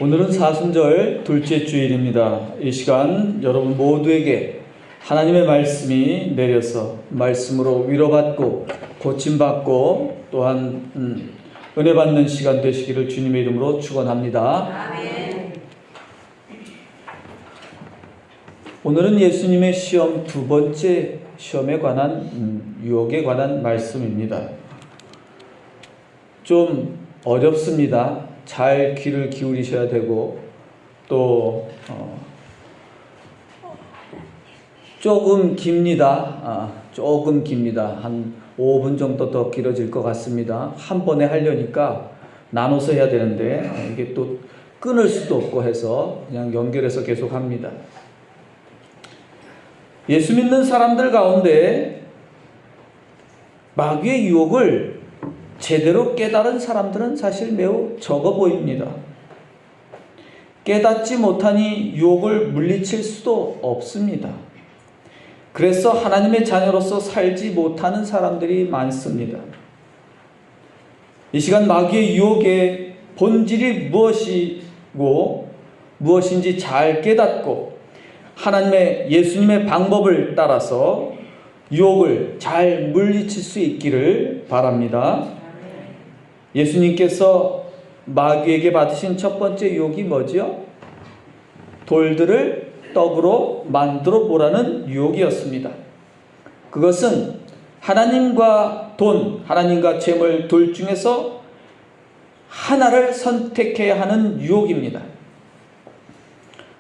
오늘은 사순절 둘째 주일입니다. 이 시간 여러분 모두에게 하나님의 말씀이 내려서 말씀으로 위로받고 고침받고 또한 은혜 받는 시간 되시기를 주님의 이름으로 축원합니다. 아멘. 오늘은 예수님의 시험 두 번째 시험에 관한 유혹에 관한 말씀입니다. 좀 어렵습니다. 잘 귀를 기울이셔야 되고 또 조금 깁니다. 조금 깁니다. 한 5분 정도 더 길어질 것 같습니다. 한 번에 하려니까 나눠서 해야 되는데 이게 또 끊을 수도 없고 해서 그냥 연결해서 계속 합니다. 예수 믿는 사람들 가운데 마귀의 유혹을 제대로 깨달은 사람들은 사실 매우 적어 보입니다. 깨닫지 못하니 유혹을 물리칠 수도 없습니다. 그래서 하나님의 자녀로서 살지 못하는 사람들이 많습니다. 이 시간 마귀의 유혹의 본질이 무엇이고 무엇인지 잘 깨닫고 하나님의 예수님의 방법을 따라서 유혹을 잘 물리칠 수 있기를 바랍니다. 예수님께서 마귀에게 받으신 첫 번째 유혹이 뭐지요? 돌들을 떡으로 만들어 보라는 유혹이었습니다. 그것은 하나님과 돈, 하나님과 재물 둘 중에서 하나를 선택해야 하는 유혹입니다.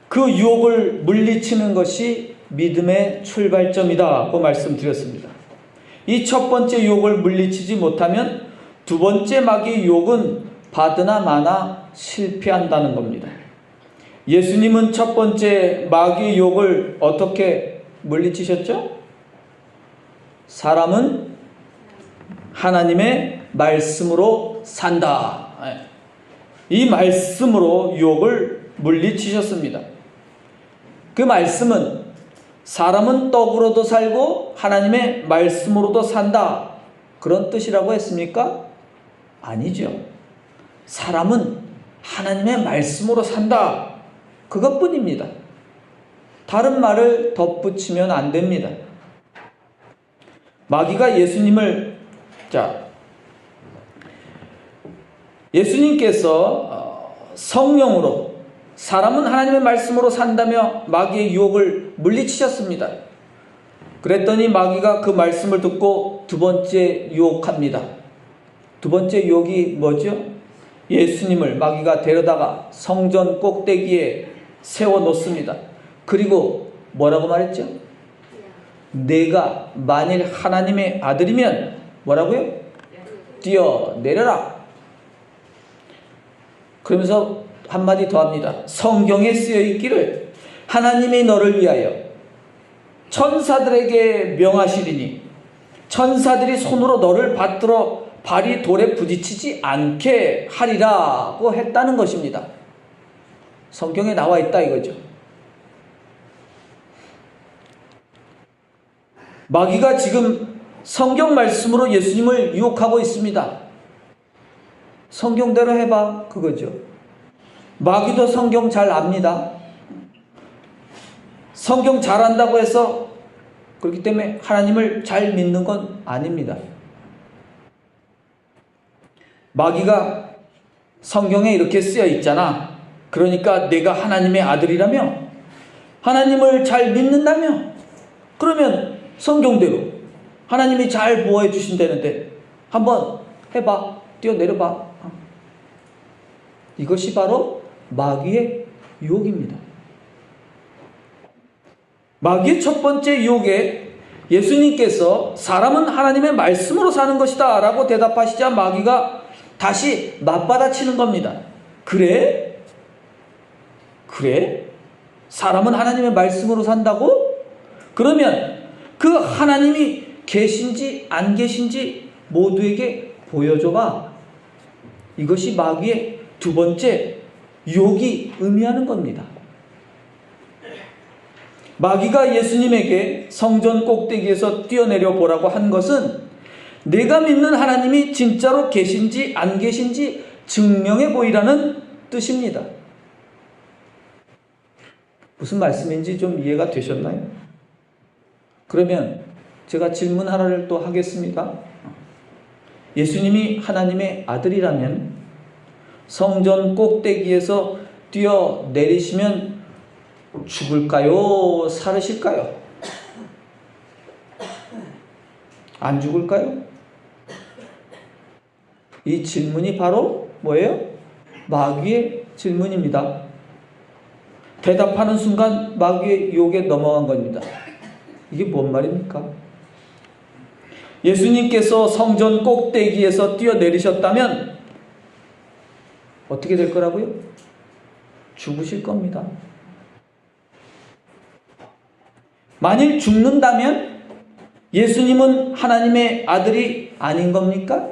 그 유혹을 물리치는 것이 믿음의 출발점이다고 말씀드렸습니다. 이 첫 번째 유혹을 물리치지 못하면 두 번째 마귀의 유혹은 받으나 마나 실패한다는 겁니다. 예수님은 첫 번째 마귀의 유혹을 어떻게 물리치셨죠? 사람은 하나님의 말씀으로 산다. 이 말씀으로 유혹을 물리치셨습니다. 그 말씀은 사람은 떡으로도 살고 하나님의 말씀으로도 산다. 그런 뜻이라고 했습니까? 아니죠. 사람은 하나님의 말씀으로 산다. 그것뿐입니다. 다른 말을 덧붙이면 안 됩니다. 마귀가 예수님께서 성령으로 사람은 하나님의 말씀으로 산다며 마귀의 유혹을 물리치셨습니다. 그랬더니 마귀가 그 말씀을 듣고 두 번째 유혹합니다. 두 번째 유혹이 뭐죠? 예수님을 마귀가 데려다가 성전 꼭대기에 세워놓습니다. 그리고 뭐라고 말했죠? 내가 만일 하나님의 아들이면 뭐라고요? 뛰어내려라. 그러면서 한마디 더 합니다. 성경에 쓰여 있기를 하나님이 너를 위하여 천사들에게 명하시리니 천사들이 손으로 너를 받들어 발이 돌에 부딪히지 않게 하리라고 했다는 것입니다. 성경에 나와 있다 이거죠. 마귀가 지금 성경 말씀으로 예수님을 유혹하고 있습니다. 성경대로 해봐 그거죠. 마귀도 성경 잘 압니다. 성경 잘 안다고 해서 그렇기 때문에 하나님을 잘 믿는 건 아닙니다. 마귀가 성경에 이렇게 쓰여 있잖아. 그러니까 내가 하나님의 아들이라며 하나님을 잘 믿는다며 그러면 성경대로 하나님이 잘 보호해 주신다는데 한번 해봐. 뛰어내려봐. 이것이 바로 마귀의 유혹입니다. 마귀의 첫 번째 유혹에 예수님께서 사람은 하나님의 말씀으로 사는 것이다 라고 대답하시자 마귀가 다시 맞받아치는 겁니다. 그래? 사람은 하나님의 말씀으로 산다고? 그러면 그 하나님이 계신지 안 계신지 모두에게 보여줘봐. 이것이 마귀의 두 번째 유혹이 의미하는 겁니다. 마귀가 예수님에게 성전 꼭대기에서 뛰어내려 보라고 한 것은 내가 믿는 하나님이 진짜로 계신지 안 계신지 증명해 보이라는 뜻입니다. 무슨 말씀인지 좀 이해가 되셨나요? 그러면 제가 질문 하나를 또 하겠습니다. 예수님이 하나님의 아들이라면 성전 꼭대기에서 뛰어내리시면 죽을까요? 살으실까요? 안 죽을까요? 이 질문이 바로 뭐예요? 마귀의 질문입니다. 대답하는 순간 마귀의 유혹에 넘어간 겁니다. 이게 뭔 말입니까? 예수님께서 성전 꼭대기에서 뛰어내리셨다면 어떻게 될 거라고요? 죽으실 겁니다. 만일 죽는다면 예수님은 하나님의 아들이 아닌 겁니까?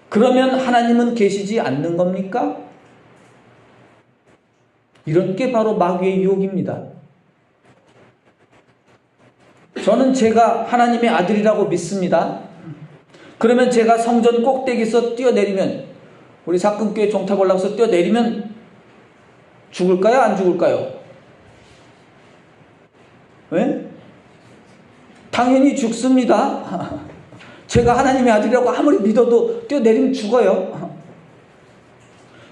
그러면 하나님은 계시지 않는 겁니까? 이런 게 바로 마귀의 유혹입니다. 저는 제가 하나님의 아들이라고 믿습니다. 그러면 제가 성전 꼭대기에서 뛰어내리면, 우리 사금교회 종탑 올라가서 뛰어내리면 죽을까요? 안 죽을까요? 왜? 당연히 죽습니다. 제가 하나님의 아들이라고 아무리 믿어도 뛰어내리면 죽어요.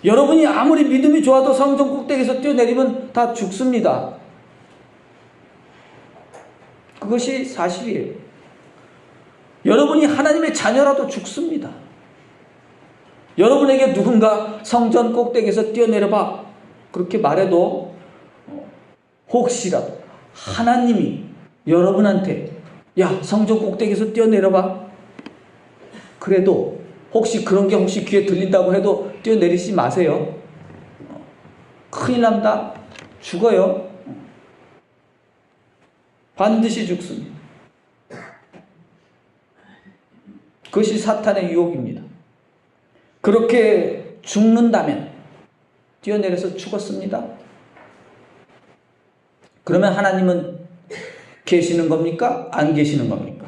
여러분이 아무리 믿음이 좋아도 성전 꼭대기에서 뛰어내리면 다 죽습니다. 그것이 사실이에요. 여러분이 하나님의 자녀라도 죽습니다. 여러분에게 누군가 성전 꼭대기에서 뛰어내려봐 그렇게 말해도 혹시라도 하나님이 여러분한테 야 성전 꼭대기에서 뛰어내려봐 그래도 혹시 그런 게 혹시 귀에 들린다고 해도 뛰어내리지 마세요. 큰일 납니다. 죽어요. 반드시 죽습니다. 그것이 사탄의 유혹입니다. 그렇게 죽는다면 뛰어내려서 죽었습니다. 그러면 하나님은 계시는 겁니까? 안 계시는 겁니까?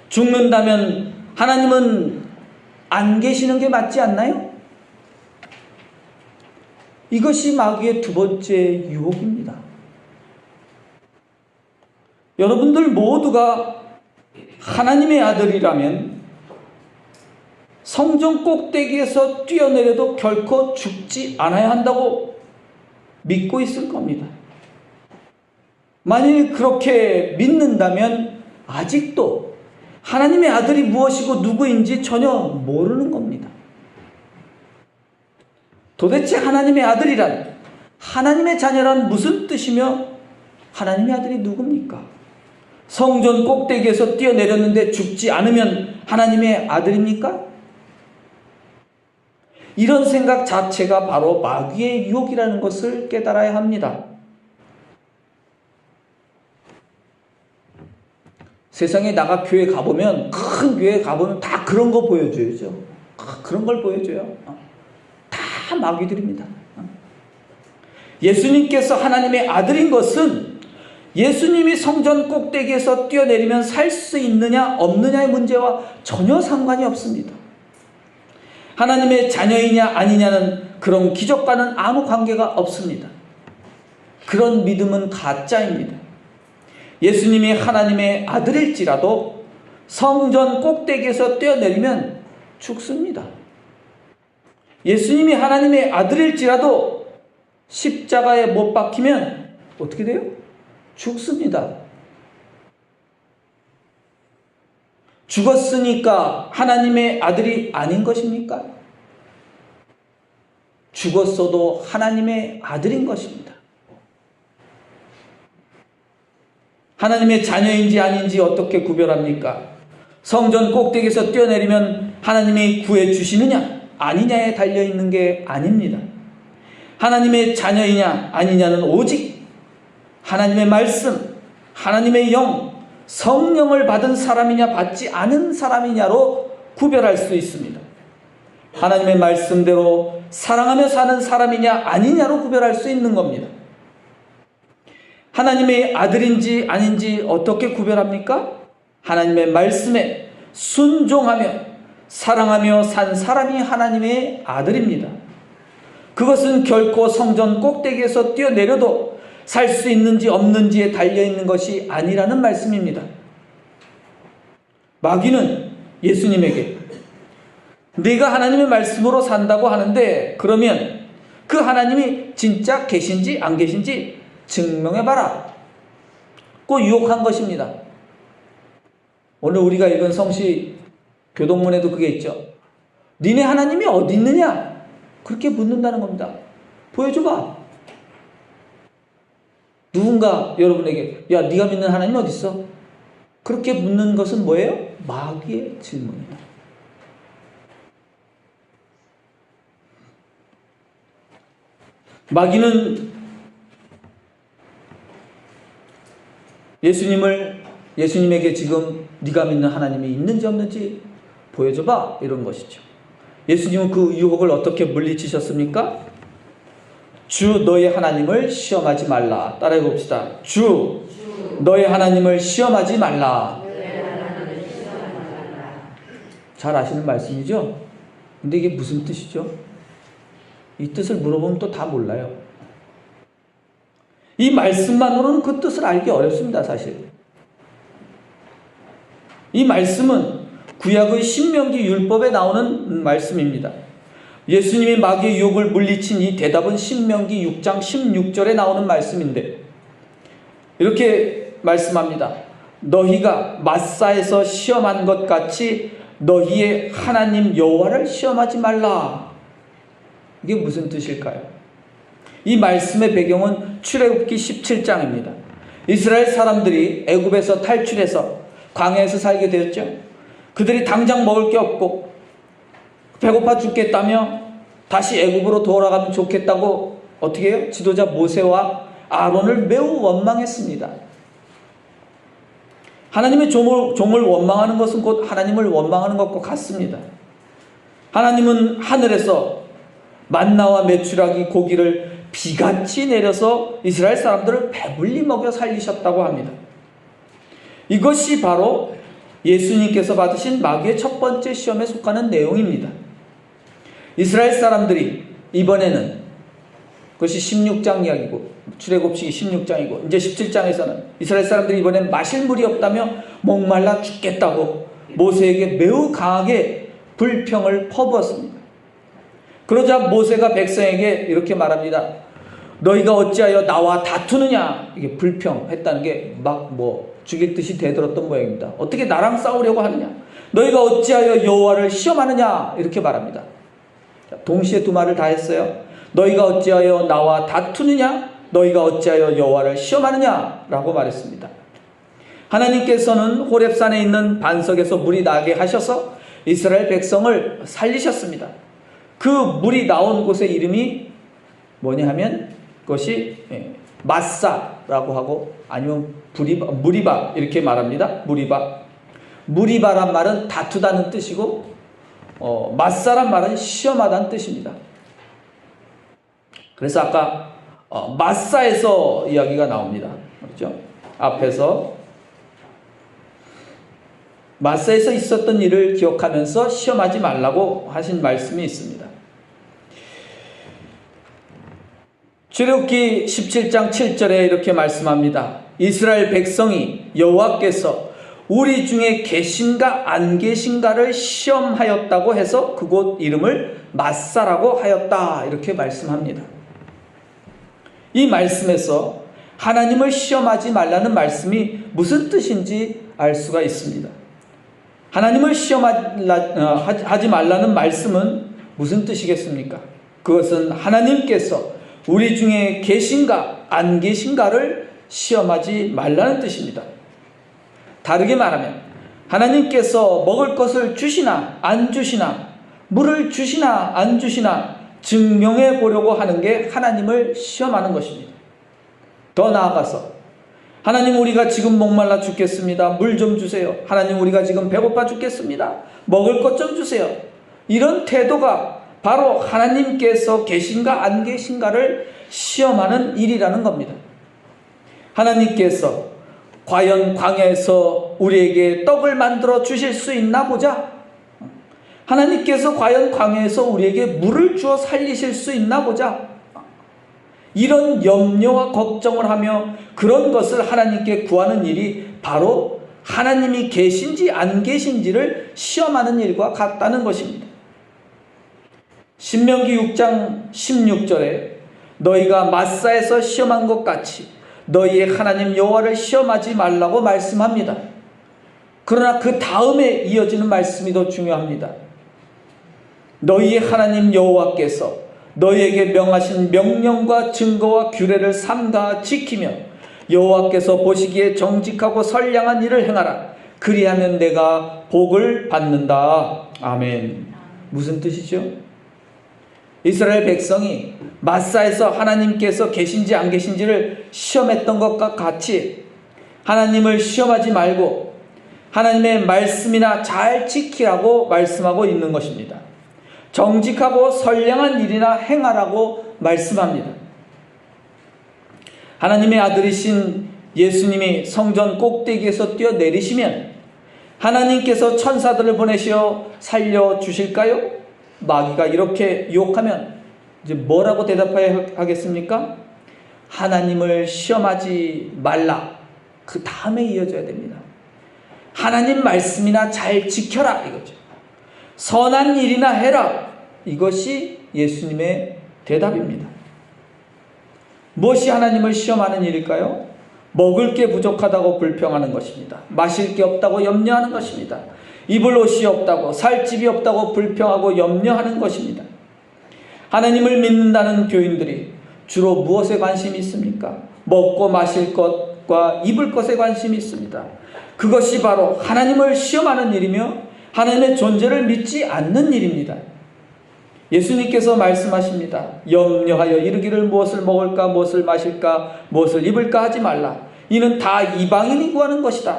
죽는다면 하나님은 안 계시는 게 맞지 않나요? 이것이 마귀의 두 번째 유혹입니다. 여러분들 모두가 하나님의 아들이라면 성전 꼭대기에서 뛰어내려도 결코 죽지 않아야 한다고 믿고 있을 겁니다. 만일 그렇게 믿는다면 아직도 하나님의 아들이 무엇이고 누구인지 전혀 모르는 겁니다. 도대체 하나님의 아들이란, 하나님의 자녀란 무슨 뜻이며 하나님의 아들이 누굽니까? 성전 꼭대기에서 뛰어내렸는데 죽지 않으면 하나님의 아들입니까? 이런 생각 자체가 바로 마귀의 유혹이라는 것을 깨달아야 합니다. 세상에 나가 교회 가보면, 큰 교회 가보면 다 그런 거 보여줘야죠. 그런 걸 보여줘요. 다 마귀들입니다. 예수님께서 하나님의 아들인 것은 예수님이 성전 꼭대기에서 뛰어내리면 살 수 있느냐 없느냐의 문제와 전혀 상관이 없습니다. 하나님의 자녀이냐 아니냐는 그런 기적과는 아무 관계가 없습니다. 그런 믿음은 가짜입니다. 예수님이 하나님의 아들일지라도 성전 꼭대기에서 뛰어내리면 죽습니다. 예수님이 하나님의 아들일지라도 십자가에 못 박히면 어떻게 돼요? 죽습니다. 죽었으니까 하나님의 아들이 아닌 것입니까? 죽었어도 하나님의 아들인 것입니다. 하나님의 자녀인지 아닌지 어떻게 구별합니까? 성전 꼭대기에서 뛰어내리면 하나님이 구해주시느냐 아니냐에 달려있는 게 아닙니다. 하나님의 자녀이냐 아니냐는 오직 하나님의 말씀, 하나님의 영, 성령을 받은 사람이냐 받지 않은 사람이냐로 구별할 수 있습니다. 하나님의 말씀대로 사랑하며 사는 사람이냐 아니냐로 구별할 수 있는 겁니다. 하나님의 아들인지 아닌지 어떻게 구별합니까? 하나님의 말씀에 순종하며 사랑하며 산 사람이 하나님의 아들입니다. 그것은 결코 성전 꼭대기에서 뛰어내려도 살 수 있는지 없는지에 달려있는 것이 아니라는 말씀입니다. 마귀는 예수님에게 네가 하나님의 말씀으로 산다고 하는데 그러면 그 하나님이 진짜 계신지 안 계신지 증명해봐라 고 유혹한 것입니다. 오늘 우리가 읽은 성시 교동문에도 그게 있죠. 니네 하나님이 어디 있느냐? 그렇게 묻는다는 겁니다. 보여줘봐. 누군가 여러분에게 야 네가 믿는 하나님 어디 있어? 그렇게 묻는 것은 뭐예요? 마귀의 질문입니다. 마귀는 예수님에게 지금 네가 믿는 하나님이 있는지 없는지 보여줘봐 이런 것이죠. 예수님은 그 유혹을 어떻게 물리치셨습니까? 주 너의 하나님을 시험하지 말라. 따라해 봅시다. 주 너의 하나님을 시험하지 말라. 잘 아시는 말씀이죠? 근데 이게 무슨 뜻이죠? 이 뜻을 물어보면 또 다 몰라요. 이 말씀만으로는 그 뜻을 알기 어렵습니다, 사실. 이 말씀은 구약의 신명기 율법에 나오는 말씀입니다. 예수님이 마귀의 유혹을 물리친 이 대답은 신명기 6장 16절에 나오는 말씀인데 이렇게 말씀합니다. 너희가 마사에서 시험한 것 같이 너희의 하나님 여호와를 시험하지 말라. 이게 무슨 뜻일까요? 이 말씀의 배경은 출애굽기 17장입니다. 이스라엘 사람들이 애굽에서 탈출해서 광야에서 살게 되었죠. 그들이 당장 먹을 게 없고 배고파 죽겠다며 다시 애굽으로 돌아가면 좋겠다고 어떻게 해요? 지도자 모세와 아론을 매우 원망했습니다. 하나님의 종을 원망하는 것은 곧 하나님을 원망하는 것과 같습니다. 하나님은 하늘에서 만나와 메추라기 고기를 비같이 내려서 이스라엘 사람들을 배불리 먹여 살리셨다고 합니다. 이것이 바로 예수님께서 받으신 마귀의 첫 번째 시험에 속하는 내용입니다. 이스라엘 사람들이 이번에는 그것이 16장 이야기고 출애굽기 16장이고 이제 17장에서는 이스라엘 사람들이 이번엔 마실 물이 없다며 목말라 죽겠다고 모세에게 매우 강하게 불평을 퍼부었습니다. 그러자 모세가 백성에게 이렇게 말합니다. 너희가 어찌하여 나와 다투느냐? 이게 불평했다는 게 막 죽일 듯이 대들었던 모양입니다. 어떻게 나랑 싸우려고 하느냐? 너희가 어찌하여 여호와를 시험하느냐? 이렇게 말합니다. 동시에 두 말을 다 했어요. 너희가 어찌하여 나와 다투느냐? 너희가 어찌하여 여호와를 시험하느냐? 라고 말했습니다. 하나님께서는 호렙산에 있는 반석에서 물이 나게 하셔서 이스라엘 백성을 살리셨습니다. 그 물이 나온 곳의 이름이 뭐냐 하면 그것이 마사라고 하고 아니면 무리바 이렇게 말합니다. 무리바란 말은 다투다는 뜻이고 마사란 말은 시험하다는 뜻입니다. 그래서 아까 마사에서 이야기가 나옵니다. 그렇죠? 앞에서 마사에서 있었던 일을 기억하면서 시험하지 말라고 하신 말씀이 있습니다. 출애굽기 17장 7절에 이렇게 말씀합니다. 이스라엘 백성이 여호와께서 우리 중에 계신가 안 계신가를 시험하였다고 해서 그곳 이름을 마사라고 하였다. 이렇게 말씀합니다. 이 말씀에서 하나님을 시험하지 말라는 말씀이 무슨 뜻인지 알 수가 있습니다. 하나님을 시험하지 말라는 말씀은 무슨 뜻이겠습니까? 그것은 하나님께서 우리 중에 계신가 안 계신가를 시험하지 말라는 뜻입니다. 다르게 말하면 하나님께서 먹을 것을 주시나 안 주시나 물을 주시나 안 주시나 증명해 보려고 하는 게 하나님을 시험하는 것입니다. 더 나아가서 하나님 우리가 지금 목말라 죽겠습니다. 물 좀 주세요. 하나님 우리가 지금 배고파 죽겠습니다. 먹을 것 좀 주세요. 이런 태도가 바로 하나님께서 계신가 안 계신가를 시험하는 일이라는 겁니다. 하나님께서 과연 광야에서 우리에게 떡을 만들어 주실 수 있나 보자. 하나님께서 과연 광야에서 우리에게 물을 주어 살리실 수 있나 보자. 이런 염려와 걱정을 하며 그런 것을 하나님께 구하는 일이 바로 하나님이 계신지 안 계신지를 시험하는 일과 같다는 것입니다. 신명기 6장 16절에 너희가 마사에서 시험한 것 같이 너희의 하나님 여호와를 시험하지 말라고 말씀합니다. 그러나 그 다음에 이어지는 말씀이 더 중요합니다. 너희의 하나님 여호와께서 너희에게 명하신 명령과 증거와 규례를 삼가 지키며 여호와께서 보시기에 정직하고 선량한 일을 행하라. 그리하면 내가 복을 받는다. 아멘. 무슨 뜻이죠? 이스라엘 백성이 마사에서 하나님께서 계신지 안 계신지를 시험했던 것과 같이 하나님을 시험하지 말고 하나님의 말씀이나 잘 지키라고 말씀하고 있는 것입니다. 정직하고 선량한 일이나 행하라고 말씀합니다. 하나님의 아들이신 예수님이 성전 꼭대기에서 뛰어내리시면 하나님께서 천사들을 보내시어 살려주실까요? 마귀가 이렇게 유혹하면 이제 뭐라고 대답해야 하겠습니까? 하나님을 시험하지 말라. 그 다음에 이어져야 됩니다. 하나님 말씀이나 잘 지켜라 이거죠. 선한 일이나 해라. 이것이 예수님의 대답입니다. 무엇이 하나님을 시험하는 일일까요? 먹을 게 부족하다고 불평하는 것입니다. 마실 게 없다고 염려하는 것입니다. 입을 옷이 없다고, 살 집이 없다고 불평하고 염려하는 것입니다. 하나님을 믿는다는 교인들이 주로 무엇에 관심이 있습니까? 먹고 마실 것과 입을 것에 관심이 있습니다. 그것이 바로 하나님을 시험하는 일이며 하나님의 존재를 믿지 않는 일입니다. 예수님께서 말씀하십니다. 염려하여 이르기를 무엇을 먹을까, 무엇을 마실까, 무엇을 입을까 하지 말라. 이는 다 이방인이 구하는 것이다.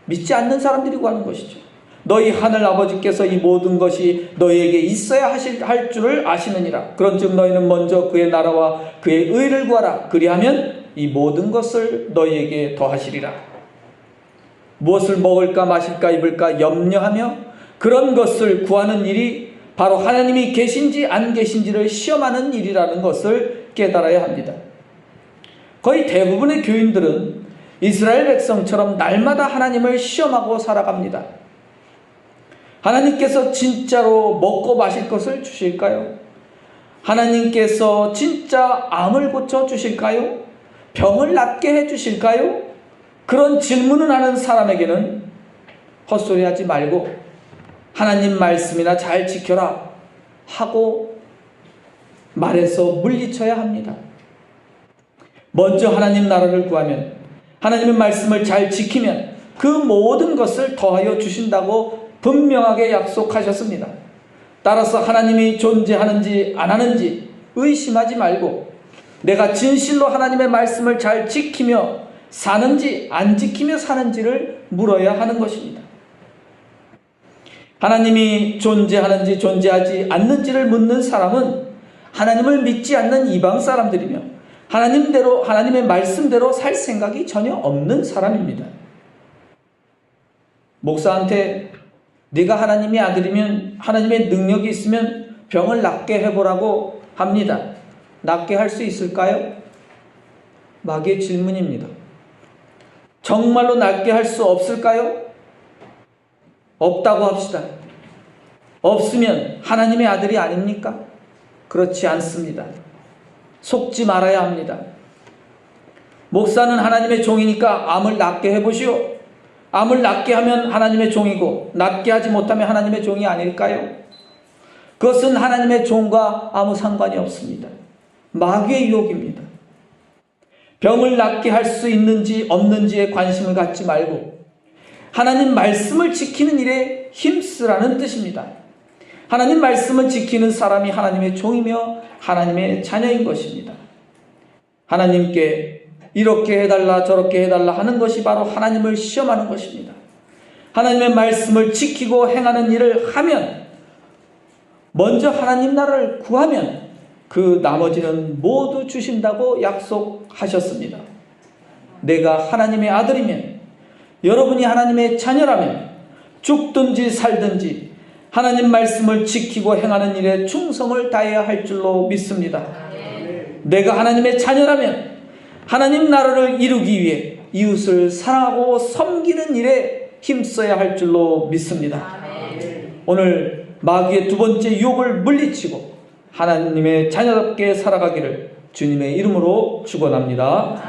믿지 않는 사람들이 구하는 것이죠. 너희 하늘 아버지께서 이 모든 것이 너희에게 있어야 할 줄을 아시느니라. 그런즉 너희는 먼저 그의 나라와 그의 의를 구하라. 그리하면 이 모든 것을 너희에게 더하시리라. 무엇을 먹을까 마실까 입을까 염려하며 그런 것을 구하는 일이 바로 하나님이 계신지 안 계신지를 시험하는 일이라는 것을 깨달아야 합니다. 거의 대부분의 교인들은 이스라엘 백성처럼 날마다 하나님을 시험하고 살아갑니다. 하나님께서 진짜로 먹고 마실 것을 주실까요? 하나님께서 진짜 암을 고쳐 주실까요? 병을 낫게 해 주실까요? 그런 질문을 하는 사람에게는 헛소리하지 말고 하나님 말씀이나 잘 지켜라 하고 말해서 물리쳐야 합니다. 먼저 하나님 나라를 구하면, 하나님의 말씀을 잘 지키면 그 모든 것을 더하여 주신다고 분명하게 약속하셨습니다. 따라서 하나님이 존재하는지 안 하는지 의심하지 말고 내가 진실로 하나님의 말씀을 잘 지키며 사는지 안 지키며 사는지를 물어야 하는 것입니다. 하나님이 존재하는지 존재하지 않는지를 묻는 사람은 하나님을 믿지 않는 이방 사람들이며 하나님대로, 하나님의 말씀대로 살 생각이 전혀 없는 사람입니다. 목사한테 네가 하나님의 아들이면, 하나님의 능력이 있으면 병을 낫게 해보라고 합니다. 낫게 할 수 있을까요? 마귀의 질문입니다. 정말로 낫게 할 수 없을까요? 없다고 합시다. 없으면 하나님의 아들이 아닙니까? 그렇지 않습니다. 속지 말아야 합니다. 목사는 하나님의 종이니까 암을 낫게 해보시오. 암을 낫게 하면 하나님의 종이고 낫게 하지 못하면 하나님의 종이 아닐까요? 그것은 하나님의 종과 아무 상관이 없습니다. 마귀의 유혹입니다. 병을 낫게 할 수 있는지 없는지에 관심을 갖지 말고 하나님 말씀을 지키는 일에 힘쓰라는 뜻입니다. 하나님 말씀을 지키는 사람이 하나님의 종이며 하나님의 자녀인 것입니다. 하나님께 이렇게 해달라 저렇게 해달라 하는 것이 바로 하나님을 시험하는 것입니다. 하나님의 말씀을 지키고 행하는 일을 하면, 먼저 하나님 나라를 구하면 그 나머지는 모두 주신다고 약속하셨습니다. 내가 하나님의 아들이면, 여러분이 하나님의 자녀라면 죽든지 살든지 하나님 말씀을 지키고 행하는 일에 충성을 다해야 할 줄로 믿습니다. 내가 하나님의 자녀라면 하나님 나라를 이루기 위해 이웃을 사랑하고 섬기는 일에 힘써야 할 줄로 믿습니다. 오늘 마귀의 두 번째 유혹을 물리치고 하나님의 자녀답게 살아가기를 주님의 이름으로 축원합니다.